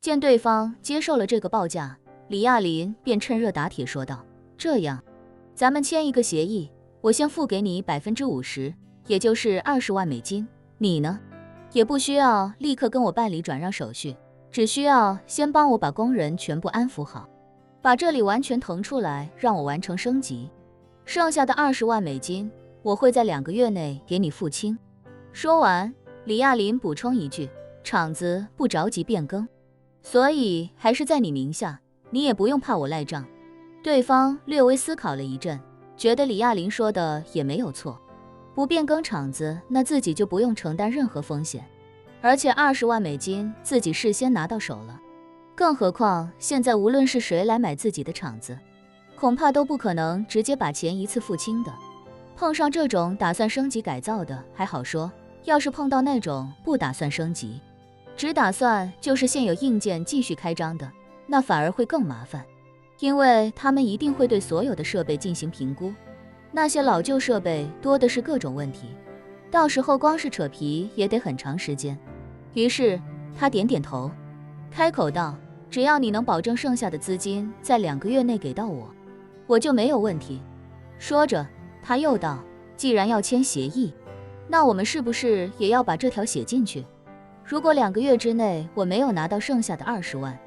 见对方接受了这个报价，李亚林便趁热打铁说道：“这样，咱们签一个协议，我先付给你50%，也就是20万美金。你呢，也不需要立刻跟我办理转让手续，只需要先帮我把工人全部安抚好，把这里完全腾出来，让我完成升级。剩下的20万美金，我会在2个月内给你付清。”说完，李亚林补充一句：“厂子不着急变更，所以还是在你名下，你也不用怕我赖账。”对方略微思考了一阵，觉得李亚林说的也没有错，不变更厂子，那自己就不用承担任何风险，而且20万美金自己事先拿到手了，更何况现在无论是谁来买自己的厂子，恐怕都不可能直接把钱一次付清的。碰上这种打算升级改造的还好说，要是碰到那种不打算升级，只打算就是现有硬件继续开张的，那反而会更麻烦，因为他们一定会对所有的设备进行评估，那些老旧设备多的是各种问题，到时候光是扯皮也得很长时间。于是他点点头，开口道：“只要你能保证剩下的资金在2个月内给到我，我就没有问题。”说着，他又道：“既然要签协议，那我们是不是也要把这条写进去？如果2个月之内我没有拿到剩下的20万，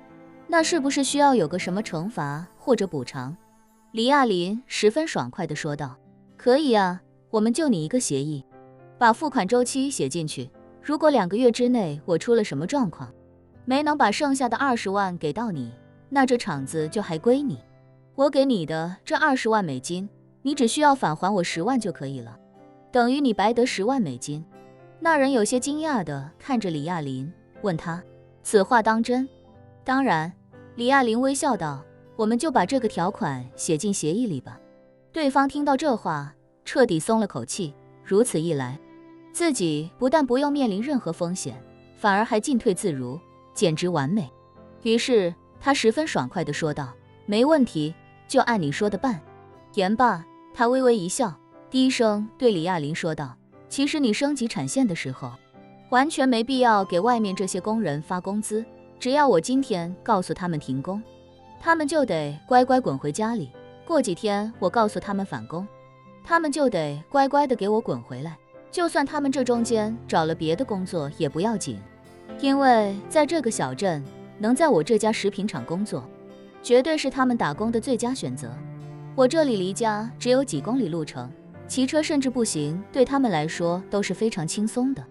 那是不是需要有个什么惩罚或者补偿？”李亚林十分爽快地说道：“可以啊，我们就你一个协议，把付款周期写进去。如果2个月之内我出了什么状况，没能把剩下的20万给到你，那这厂子就还归你。我给你的这20万美金，你只需要返还我10万就可以了，等于你白得10万美金。”那人有些惊讶地看着李亚林，问他：“此话当真？”“当然。”李亚林微笑道：“我们就把这个条款写进协议里吧。”对方听到这话，彻底松了口气，如此一来，自己不但不用面临任何风险，反而还进退自如，简直完美。于是他十分爽快地说道：“没问题，就按你说的办。”言罢，他微微一笑，低声对李亚林说道：“其实你升级产线的时候，完全没必要给外面这些工人发工资，只要我今天告诉他们停工，他们就得乖乖滚回家里，过几天我告诉他们返工，他们就得乖乖的给我滚回来，就算他们这中间找了别的工作也不要紧，因为在这个小镇能在我这家食品厂工作，绝对是他们打工的最佳选择。我这里离家只有几公里路程，骑车甚至步行对他们来说都是非常轻松的。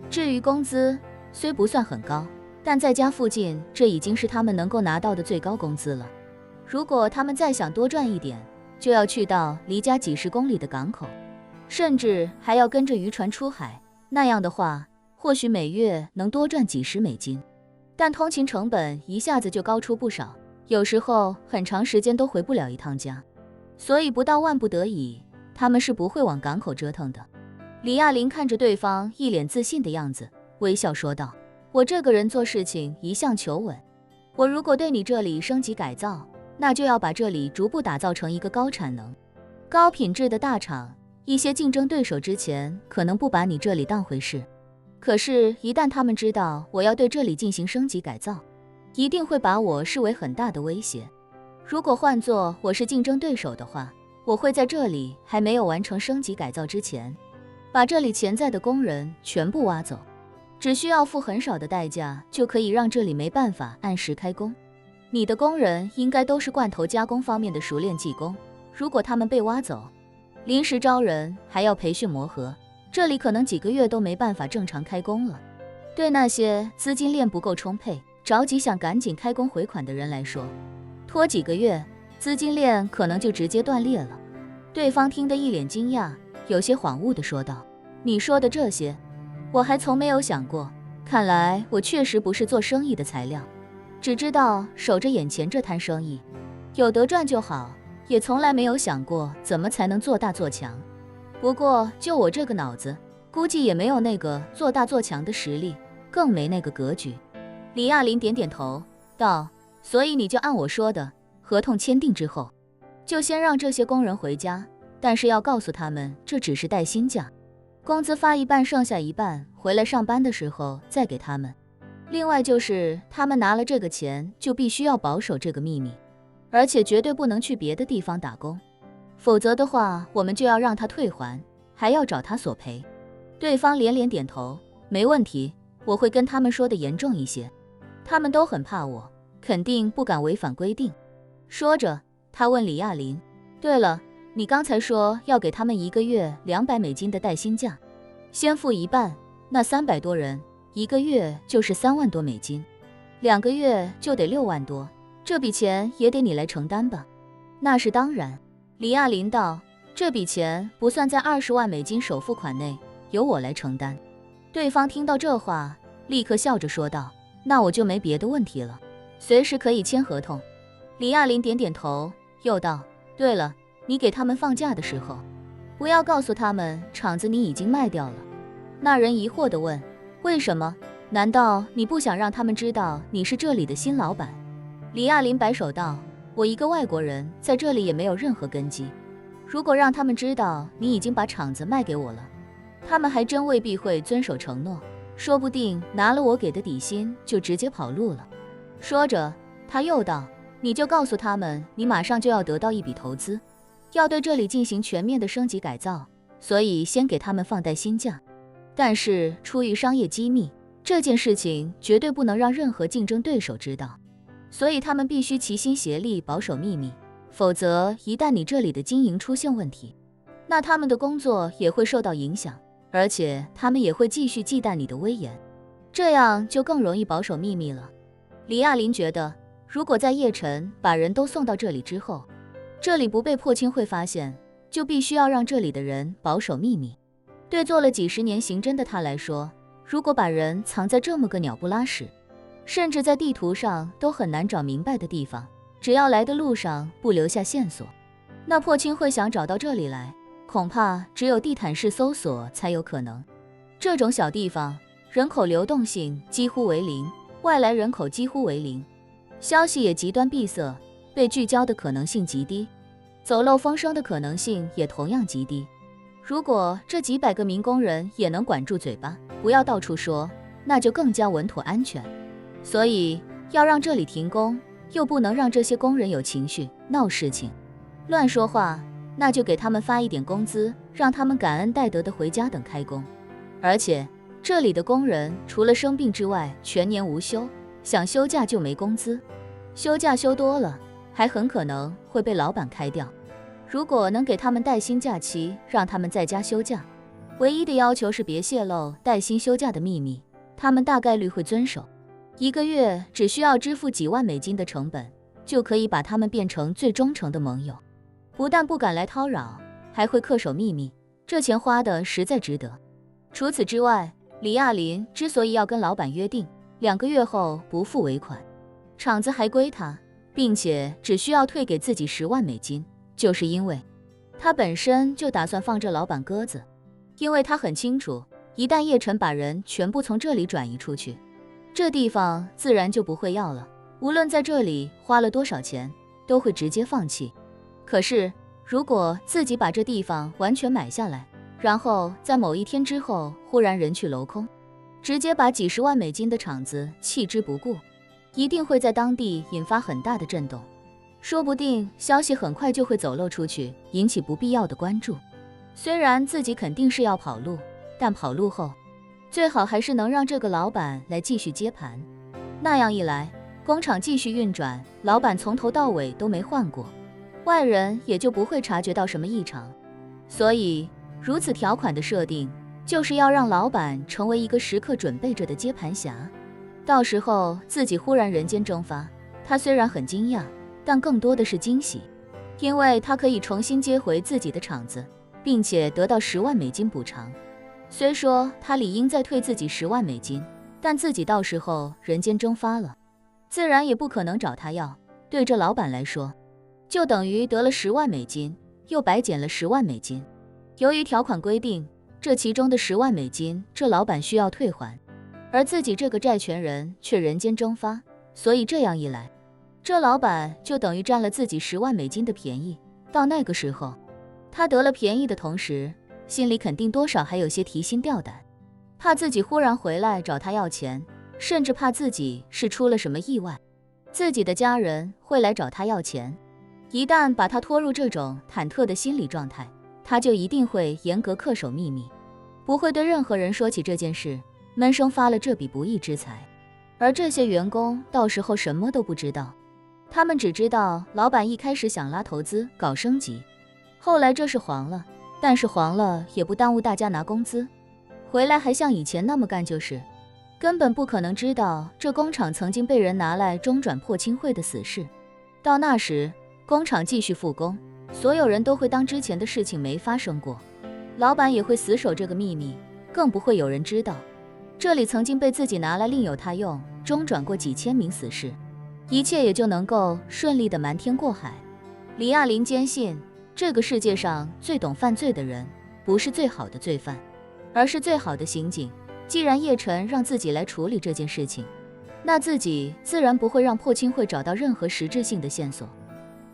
至于工资，虽不算很高，但在家附近这已经是他们能够拿到的最高工资了。如果他们再想多赚一点，就要去到离家几十公里的港口，甚至还要跟着渔船出海，那样的话，或许每月能多赚几十美金，但通勤成本一下子就高出不少，有时候很长时间都回不了一趟家。所以不到万不得已，他们是不会往港口折腾的。李亚林看着对方一脸自信的样子，微笑说道：“我这个人做事情一向求稳，我如果对你这里升级改造，那就要把这里逐步打造成一个高产能、高品质的大厂。一些竞争对手之前可能不把你这里当回事，可是一旦他们知道我要对这里进行升级改造，一定会把我视为很大的威胁。如果换作我是竞争对手的话，我会在这里还没有完成升级改造之前，把这里潜在的工人全部挖走，只需要付很少的代价，就可以让这里没办法按时开工。你的工人应该都是罐头加工方面的熟练技工，如果他们被挖走，临时招人还要培训磨合，这里可能几个月都没办法正常开工了。对那些资金链不够充沛，着急想赶紧开工回款的人来说，拖几个月，资金链可能就直接断裂了。对方听得一脸惊讶，有些恍惚地说道：“你说的这些，我还从没有想过，看来我确实不是做生意的材料，只知道守着眼前这摊生意，有得赚就好，也从来没有想过怎么才能做大做强。不过就我这个脑子，估计也没有那个做大做强的实力，更没那个格局。”李亚林点点头道：“所以你就按我说的，合同签订之后，就先让这些工人回家，但是要告诉他们这只是带薪假，工资发一半，剩下一半回来上班的时候再给他们。另外就是他们拿了这个钱，就必须要保守这个秘密，而且绝对不能去别的地方打工，否则的话，我们就要让他退还，还要找他索赔。对方连连点头，没问题，我会跟他们说的严重一些，他们都很怕我，肯定不敢违反规定。说着，他问李亚林，对了，你刚才说要给他们1个月200美金的带薪假，先付一半，那300多人1个月就是3万多美金，2个月就得6万多，这笔钱也得你来承担吧？那是当然，李亚林道，这笔钱不算在20万美金首付款内，由我来承担。对方听到这话，立刻笑着说道，那我就没别的问题了，随时可以签合同。李亚林点点头，又道，对了，你给他们放假的时候，不要告诉他们厂子你已经卖掉了。那人疑惑地问，为什么？难道你不想让他们知道你是这里的新老板？李亚林摆手道，我一个外国人在这里也没有任何根基，如果让他们知道你已经把厂子卖给我了，他们还真未必会遵守承诺，说不定拿了我给的底薪就直接跑路了。说着，他又道，你就告诉他们你马上就要得到一笔投资，要对这里进行全面的升级改造，所以先给他们放带薪假，但是出于商业机密，这件事情绝对不能让任何竞争对手知道，所以他们必须齐心协力保守秘密，否则一旦你这里的经营出现问题，那他们的工作也会受到影响，而且他们也会继续忌惮你的威严，这样就更容易保守秘密了。李亚林觉得，如果在叶晨把人都送到这里之后，这里不被破清会发现，就必须要让这里的人保守秘密。对做了几十年刑侦的他来说，如果把人藏在这么个鸟不拉屎，甚至在地图上都很难找明白的地方，只要来的路上不留下线索，那破清会想找到这里来，恐怕只有地毯式搜索才有可能。这种小地方，人口流动性几乎为零，外来人口几乎为零，消息也极端闭塞，被聚焦的可能性极低，走漏风声的可能性也同样极低。如果这几百个民工人也能管住嘴巴，不要到处说，那就更加稳妥安全。所以要让这里停工，又不能让这些工人有情绪、闹事情、乱说话，那就给他们发一点工资，让他们感恩戴德的回家等开工。而且这里的工人除了生病之外，全年无休，想休假就没工资，休假休多了，还很可能会被老板开掉。如果能给他们带薪假期，让他们在家休假，唯一的要求是别泄露带薪休假的秘密，他们大概率会遵守。1个月只需要支付几万美金的成本，就可以把他们变成最忠诚的盟友，不但不敢来叨扰，还会恪守秘密，这钱花的实在值得。除此之外，李亚林之所以要跟老板约定2个月后不付尾款，厂子还归他，并且只需要退给自己10万美金，就是因为他本身就打算放这老板鸽子，因为他很清楚，一旦叶晨把人全部从这里转移出去，这地方自然就不会要了，无论在这里花了多少钱，都会直接放弃。可是如果自己把这地方完全买下来，然后在某一天之后忽然人去楼空，直接把几十万美金的厂子弃之不顾，一定会在当地引发很大的震动，说不定消息很快就会走漏出去，引起不必要的关注。虽然自己肯定是要跑路，但跑路后最好还是能让这个老板来继续接盘，那样一来，工厂继续运转，老板从头到尾都没换过，外人也就不会察觉到什么异常。所以如此条款的设定，就是要让老板成为一个时刻准备着的接盘侠，到时候自己忽然人间蒸发，他虽然很惊讶，但更多的是惊喜，因为他可以重新接回自己的厂子，并且得到10万美金补偿。虽说他理应再退自己10万美金，但自己到时候人间蒸发了，自然也不可能找他要，对这老板来说，就等于得了10万美金，又白捡了10万美金。由于条款规定，这其中的10万美金，这老板需要退还，而自己这个债权人却人间蒸发，所以这样一来，这老板就等于占了自己10万美金的便宜。到那个时候，他得了便宜的同时，心里肯定多少还有些提心吊胆，怕自己忽然回来找他要钱，甚至怕自己是出了什么意外，自己的家人会来找他要钱。一旦把他拖入这种忐忑的心理状态，他就一定会严格恪守秘密，不会对任何人说起这件事，闷声发了这笔不义之财。而这些员工到时候什么都不知道，他们只知道老板一开始想拉投资搞升级，后来这事黄了，但是黄了也不耽误大家拿工资，回来还像以前那么干就是。根本不可能知道这工厂曾经被人拿来中转破清会的死事。到那时，工厂继续复工，所有人都会当之前的事情没发生过，老板也会死守这个秘密，更不会有人知道这里曾经被自己拿来另有他用，中转过几千名死士，一切也就能够顺利的瞒天过海。李亚林坚信，这个世界上最懂犯罪的人，不是最好的罪犯，而是最好的刑警。既然叶晨让自己来处理这件事情，那自己自然不会让破清会找到任何实质性的线索。